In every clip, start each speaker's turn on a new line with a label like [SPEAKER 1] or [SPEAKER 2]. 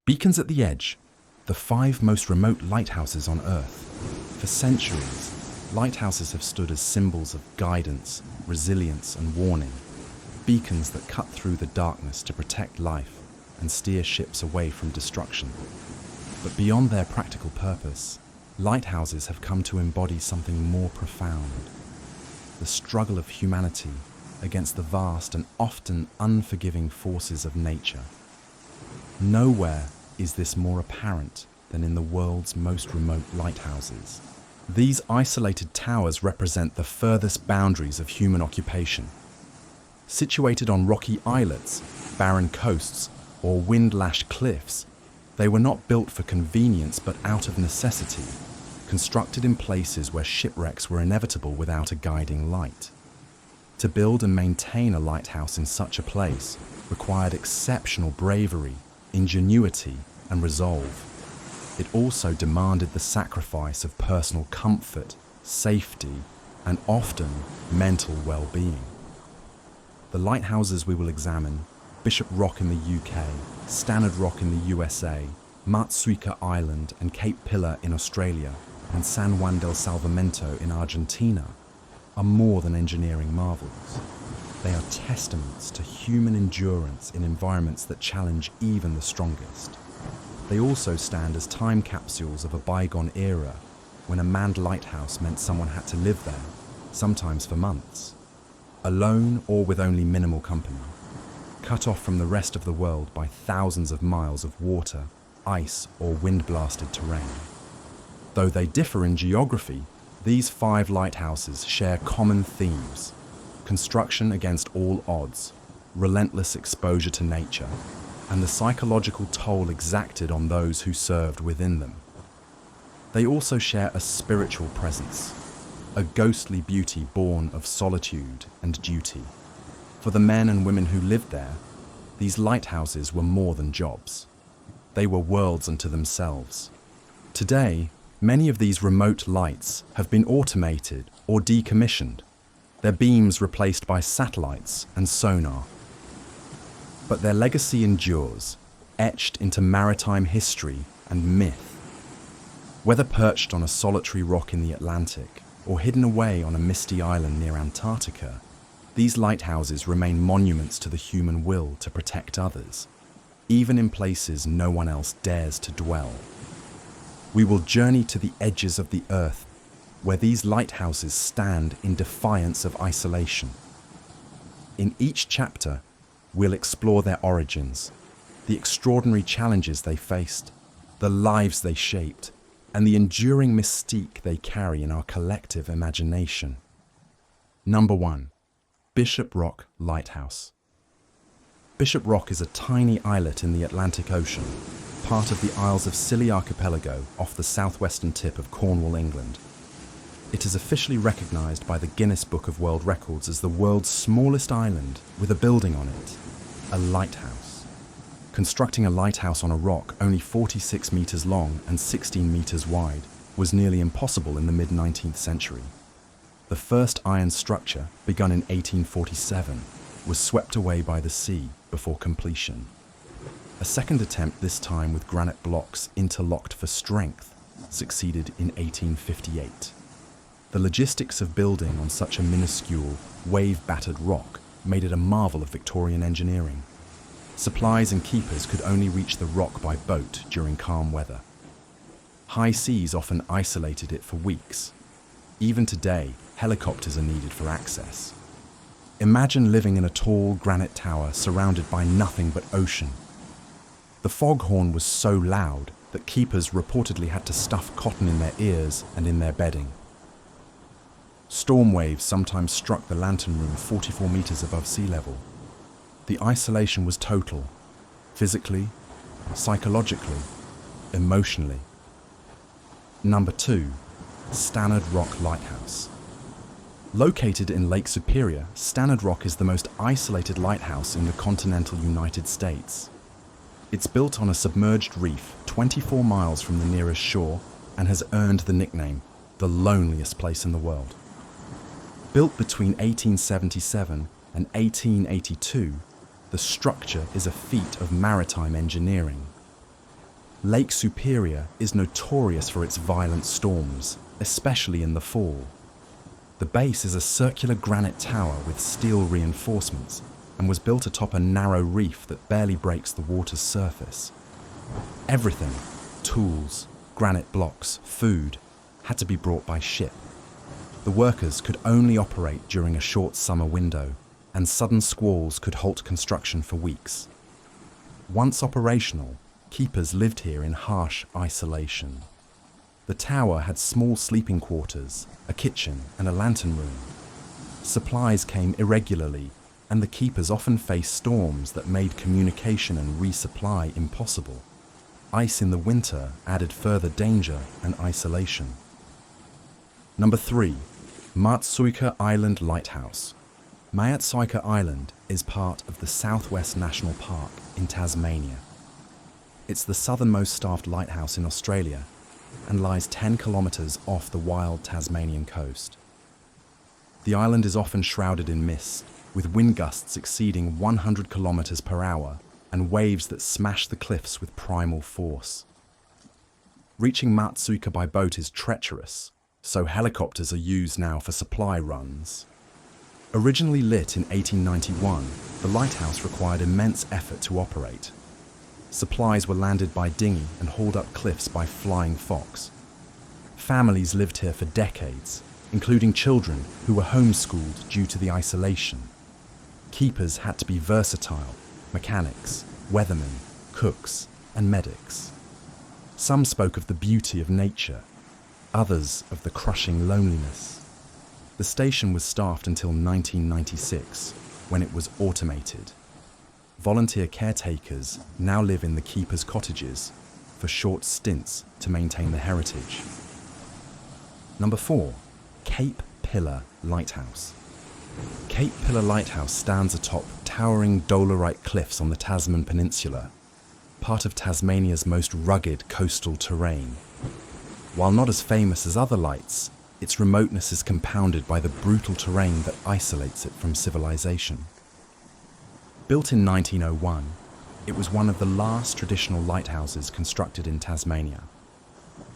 [SPEAKER 1] Beacons at the Edge, the 5 most remote lighthouses on Earth. For centuries, lighthouses have stood as symbols of guidance, resilience, and warning. Beacons that cut through the darkness to protect life and steer ships away from destruction. But beyond their practical purpose, lighthouses have come to embody something more profound: the struggle of humanity against the vast and often unforgiving forces of nature. Nowhere is this more apparent than in the world's most remote lighthouses. These isolated towers represent the furthest boundaries of human occupation. Situated on rocky islets, barren coasts, or wind-lashed cliffs, they were not built for convenience but out of necessity, constructed in places where shipwrecks were inevitable without a guiding light. To build and maintain a lighthouse in such a place required exceptional bravery, ingenuity, and resolve. It also demanded the sacrifice of personal comfort, safety, and often mental well-being. The lighthouses we will examine: Bishop Rock in the UK, Stannard Rock in the USA, Matsuika Island and Cape Pillar in Australia, and San Juan del Salvamento in Argentina, are more than engineering marvels. They are testaments to human endurance in environments that challenge even the strongest. They also stand as time capsules of a bygone era when a manned lighthouse meant someone had to live there, sometimes for months, alone or with only minimal company, cut off from the rest of the world by thousands of miles of water, ice, or wind-blasted terrain. Though they differ in geography, these 5 lighthouses share common themes: construction against all odds, relentless exposure to nature, and the psychological toll exacted on those who served within them. They also share a spiritual presence, a ghostly beauty born of solitude and duty. For the men and women who lived there, these lighthouses were more than jobs. They were worlds unto themselves. Today, many of these remote lights have been automated or decommissioned, their beams replaced by satellites and sonar. But their legacy endures, etched into maritime history and myth. Whether perched on a solitary rock in the Atlantic or hidden away on a misty island near Antarctica, these lighthouses remain monuments to the human will to protect others, even in places no one else dares to dwell. We will journey to the edges of the earth, where these lighthouses stand in defiance of isolation. In each chapter, we'll explore their origins, the extraordinary challenges they faced, the lives they shaped, and the enduring mystique they carry in our collective imagination. Number 1. Bishop Rock Lighthouse. Bishop Rock is a tiny islet in the Atlantic Ocean, part of the Isles of Scilly archipelago off the southwestern tip of Cornwall, England. It is officially recognised by the Guinness Book of World Records as the world's smallest island with a building on it, a lighthouse. Constructing a lighthouse on a rock only 46 metres long and 16 metres wide was nearly impossible in the mid-19th century. The first iron structure, begun in 1847, was swept away by the sea before completion. A second attempt, this time with granite blocks interlocked for strength, succeeded in 1858. The logistics of building on such a minuscule, wave-battered rock made it a marvel of Victorian engineering. Supplies and keepers could only reach the rock by boat during calm weather. High seas often isolated it for weeks. Even today, helicopters are needed for access. Imagine living in a tall granite tower surrounded by nothing but ocean. The foghorn was so loud that keepers reportedly had to stuff cotton in their ears and in their bedding. Storm waves sometimes struck the lantern room 44 meters above sea level. The isolation was total, physically, psychologically, emotionally. Number 2. Stannard Rock Lighthouse. Located in Lake Superior, Stannard Rock is the most isolated lighthouse in the continental United States. It's built on a submerged reef 24 miles from the nearest shore and has earned the nickname, the loneliest place in the world. Built between 1877 and 1882, the structure is a feat of maritime engineering. Lake Superior is notorious for its violent storms, especially in the fall. The base is a circular granite tower with steel reinforcements and was built atop a narrow reef that barely breaks the water's surface. Everything, tools, granite blocks, food, had to be brought by ship. The workers could only operate during a short summer window, and sudden squalls could halt construction for weeks. Once operational, keepers lived here in harsh isolation. The tower had small sleeping quarters, a kitchen, and a lantern room. Supplies came irregularly, and the keepers often faced storms that made communication and resupply impossible. Ice in the winter added further danger and isolation. Number 3. Maatsuika Island Lighthouse. Maatsuika Island is part of the Southwest National Park in Tasmania. It's the southernmost staffed lighthouse in Australia and lies 10 kilometres off the wild Tasmanian coast. The island is often shrouded in mist, with wind gusts exceeding 100 kilometres per hour and waves that smash the cliffs with primal force. Reaching Maatsuika by boat is treacherous, so helicopters are used now for supply runs. Originally lit in 1891, the lighthouse required immense effort to operate. Supplies were landed by dinghy and hauled up cliffs by flying fox. Families lived here for decades, including children who were homeschooled due to the isolation. Keepers had to be versatile: mechanics, weathermen, cooks, and medics. Some spoke of the beauty of nature, others of the crushing loneliness. The station was staffed until 1996, when it was automated. Volunteer caretakers now live in the keepers' cottages for short stints to maintain the heritage. Number 4. Cape Pillar Lighthouse. Cape Pillar Lighthouse stands atop towering dolerite cliffs on the Tasman Peninsula, part of Tasmania's most rugged coastal terrain. While not as famous as other lights, its remoteness is compounded by the brutal terrain that isolates it from civilization. Built in 1901, it was one of the last traditional lighthouses constructed in Tasmania.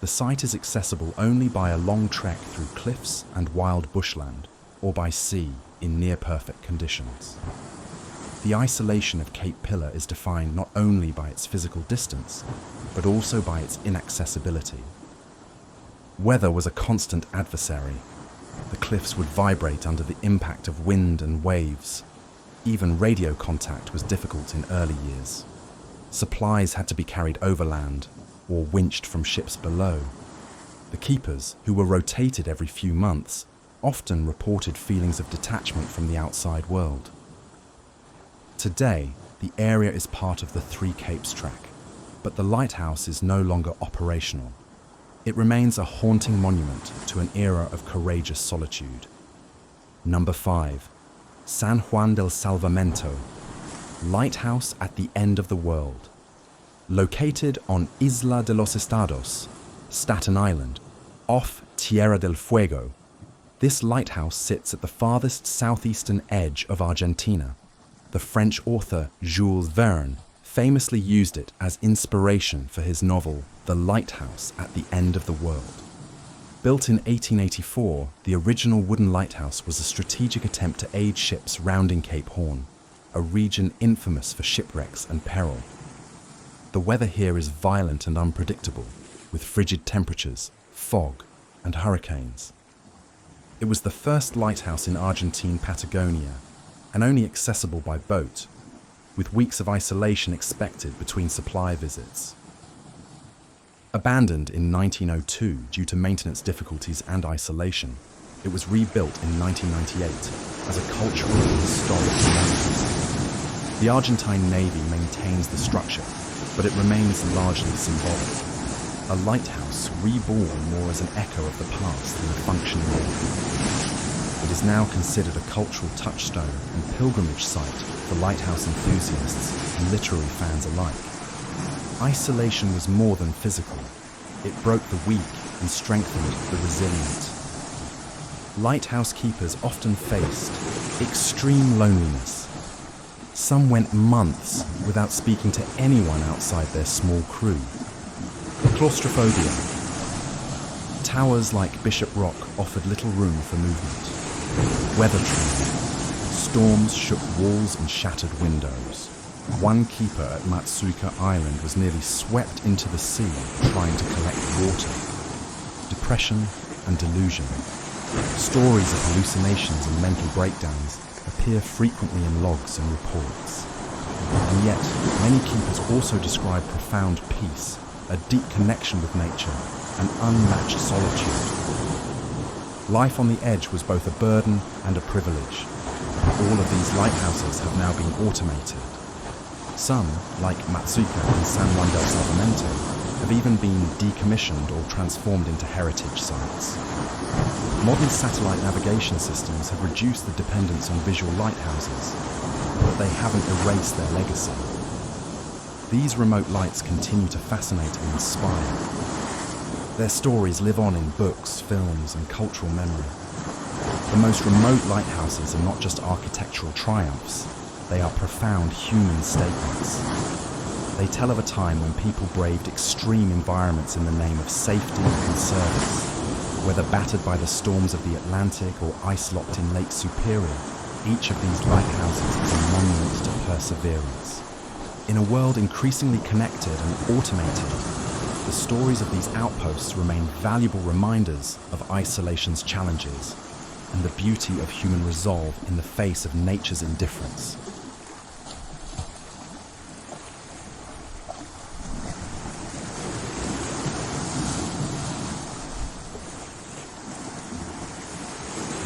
[SPEAKER 1] The site is accessible only by a long trek through cliffs and wild bushland, or by sea in near-perfect conditions. The isolation of Cape Pillar is defined not only by its physical distance, but also by its inaccessibility. Weather was a constant adversary. The cliffs would vibrate under the impact of wind and waves. Even radio contact was difficult in early years. Supplies had to be carried overland or winched from ships below. The keepers, who were rotated every few months, often reported feelings of detachment from the outside world. Today, the area is part of the Three Capes track, but the lighthouse is no longer operational. It remains a haunting monument to an era of courageous solitude. Number 5. San Juan del Salvamento, lighthouse at the end of the world. Located on Isla de los Estados, Staten Island, off Tierra del Fuego, this lighthouse sits at the farthest southeastern edge of Argentina. The French author Jules Verne famously used it as inspiration for his novel The Lighthouse at the End of the World. Built in 1884, the original wooden lighthouse was a strategic attempt to aid ships rounding Cape Horn, a region infamous for shipwrecks and peril. The weather here is violent and unpredictable, with frigid temperatures, fog, and hurricanes. It was the first lighthouse in Argentine Patagonia, and only accessible by boat, with weeks of isolation expected between supply visits. Abandoned in 1902 due to maintenance difficulties and isolation, it was rebuilt in 1998 as a cultural and historic monument. The Argentine Navy maintains the structure, but it remains largely symbolic. A lighthouse reborn more as an echo of the past than a functioning one. It is now considered a cultural touchstone and pilgrimage site for lighthouse enthusiasts and literary fans alike. Isolation was more than physical. It broke the weak and strengthened the resilient. Lighthouse keepers often faced extreme loneliness. Some went months without speaking to anyone outside their small crew. Claustrophobia. Towers like Bishop Rock offered little room for movement. Weather trail. Storms shook walls and shattered windows. One keeper at Matsuika Island was nearly swept into the sea trying to collect water. Depression and delusion. Stories of hallucinations and mental breakdowns appear frequently in logs and reports. And yet, many keepers also describe profound peace, a deep connection with nature, and unmatched solitude. Life on the edge was both a burden and a privilege. All of these lighthouses have now been automated. Some, like Matsuika and San Juan del Sacramento, have even been decommissioned or transformed into heritage sites. Modern satellite navigation systems have reduced the dependence on visual lighthouses, but they haven't erased their legacy. These remote lights continue to fascinate and inspire. Their stories live on in books, films, and cultural memory. The most remote lighthouses are not just architectural triumphs, they are profound human statements. They tell of a time when people braved extreme environments in the name of safety and service. Whether battered by the storms of the Atlantic or ice-locked in Lake Superior, each of these lighthouses is a monument to perseverance. In a world increasingly connected and automated, the stories of these outposts remain valuable reminders of isolation's challenges and the beauty of human resolve in the face of nature's indifference.